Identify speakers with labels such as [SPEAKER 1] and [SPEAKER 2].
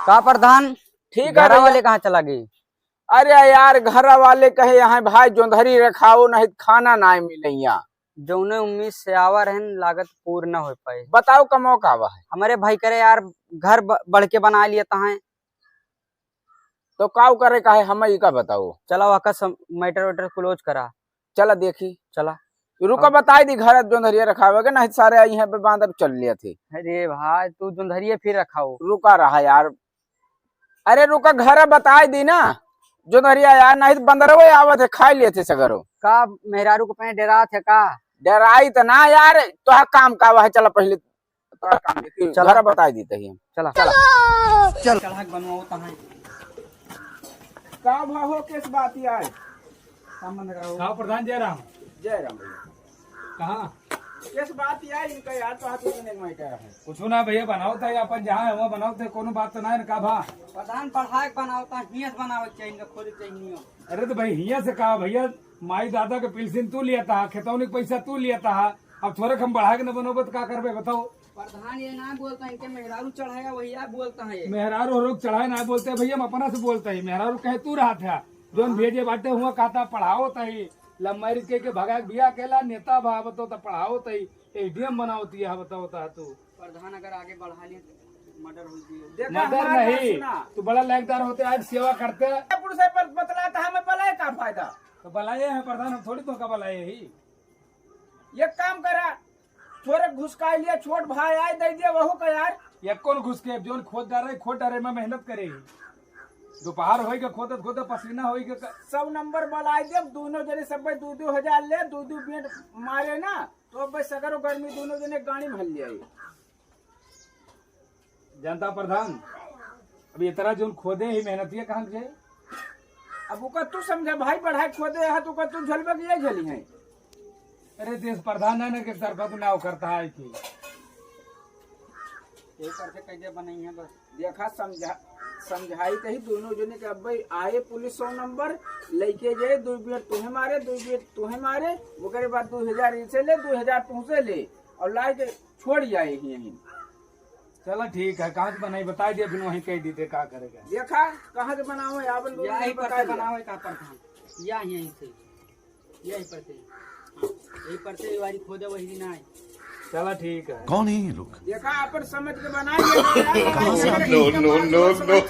[SPEAKER 1] का प्रधान
[SPEAKER 2] ठीक है
[SPEAKER 1] घर
[SPEAKER 2] भैया।
[SPEAKER 1] वाले कहाँ चला गई?
[SPEAKER 2] अरे यार घर वाले कहे यहाँ भाई जोंधरी रखाओ नहीं खाना ना मिले यहाँ।
[SPEAKER 1] जौने उम्मीद से आवा रहन लागत पूर्ण न हो पाए।
[SPEAKER 2] बताओ कमो का है।
[SPEAKER 1] हमारे भाई करे यार घर बढ़ के बना लिए तहा
[SPEAKER 2] तो काउ करे का है हम ही का बताओ।
[SPEAKER 1] चला वाका मैटर वेटर क्लोज करा।
[SPEAKER 2] चला देखी
[SPEAKER 1] चला
[SPEAKER 2] रुका बताई दी घर जोंधरिया रखावे नहीं सारे यहाँ पे बांधर चल लिए थे।
[SPEAKER 1] अरे भाई तू जोंधरिया फिर रखाओ।
[SPEAKER 2] रुका रहा यार। अरे रुका घर बताई दी ना जोंधरिया यार नहीं बंदर आवत है खा लिए थे सगरो
[SPEAKER 1] का मेहरारू को पहले डरा थे का
[SPEAKER 2] डराई तो ना यार तो काम का है। चला पहले तोरा काम देखी घर बताई दी तही
[SPEAKER 1] चला
[SPEAKER 2] चला
[SPEAKER 1] चल कड़क बनवाओ तहा
[SPEAKER 2] का भाहो किस बात यार
[SPEAKER 1] संबंध करो।
[SPEAKER 3] हाँ प्रधान जय राम।
[SPEAKER 2] जय राम भैया
[SPEAKER 3] कहाँ
[SPEAKER 2] किस बात यार इनका यार तो हाथ में मैं कह रहा है
[SPEAKER 3] कुछ ना भैया बनाओ थे अपन जहाँ है वहाँ बनाओ थे कोनो बात तो ना है का भा।
[SPEAKER 1] प्रधान पढ़ाई बनावता हियत बनावे चाहिए खुद चाहिए।
[SPEAKER 3] अरे तो भाई हिया से कहा भैया माई दादा के पिलसिन तू लिया था खेतौनी के पैसा तू लिया था अब थोड़े हम बढ़ा के न बनोबे तो का करबे बताओ।
[SPEAKER 1] प्रधान ये ना बोलता है इनके मेहरारू चढ़ाया वही आप बोलता है।
[SPEAKER 3] मेहरारू रोग चढ़ाए ना बोलते भैया हम अपना से बोलते ही मेहरारू कहे तू रहा था जोन भेजे बाटे हुआ कहता पढ़ाओ तही लम्बाई के भगा बिया केला नेता भा बताओ तो पढ़ाओ तही एडीएम बनाओती है बताओ तू।
[SPEAKER 1] प्रधान अगर आगे बढ़ा लिए मर्डर हो गई।
[SPEAKER 2] देखा
[SPEAKER 3] मदर
[SPEAKER 2] हमारी बात
[SPEAKER 3] नहीं
[SPEAKER 2] सुना।
[SPEAKER 3] तू बड़ा लायकदार होते आज सेवा करते
[SPEAKER 2] पुरुष है पर बतला था हमें भला का फायदा।
[SPEAKER 3] तो बलाये हैं प्रधान हम थोड़ी तो का बलाये ही।
[SPEAKER 2] ये काम करा थोड़े घुस का लिया छोट भाई आए दे दिया वहू का यार
[SPEAKER 3] ये कौन घुस के जोन खोद डाले में मेहनत करेगी दोपहर होई के खोदत खोदत पसीना होई के
[SPEAKER 2] 100 नंबर बलाई दे दोनों जने सब 2-2 ले 2-2 मिनट मारे ना तो बस सगरो गर्मी दोनों जने गाड़ी भर लिया।
[SPEAKER 3] जनता प्रधान अब ये तरह जोन खोदे ही मेहनती कहाँ से
[SPEAKER 2] अब उका तू समझे भाई पढ़ाई खोदे है तो तू झलबे की ये झली है।
[SPEAKER 3] अरे देश प्रधान है ना के तरफा तो नाव करता है कि
[SPEAKER 1] ये करके कैसे बनाई है बस
[SPEAKER 2] देखा समझाई कही दोनों जने के अब भाई आए पुलिस 100 नंबर लेके जाए 2 मिनट तुम्हें मारे 2 मिनट तुम्हें मारे वो करे बाद 2000 इनसे ले 2000 तुमसे ले और ला के छोड़ जाए यहीं।
[SPEAKER 3] चलो ठीक है कहाँ से बनाई बता दिया फिर वहीं कह दी थे क्या करेगा।
[SPEAKER 2] देखा कहाँ से बनाओ आपन
[SPEAKER 1] यही पर
[SPEAKER 2] बता
[SPEAKER 1] से
[SPEAKER 2] दिया।
[SPEAKER 1] बनावे का प्रधान या यहीं से यही पर से यही पर से वाली खोदे वही दिन आए।
[SPEAKER 3] चलो ठीक है।
[SPEAKER 4] कौन है ये लोग?
[SPEAKER 2] देखा अपन समझ के बनाइए।
[SPEAKER 4] No no no no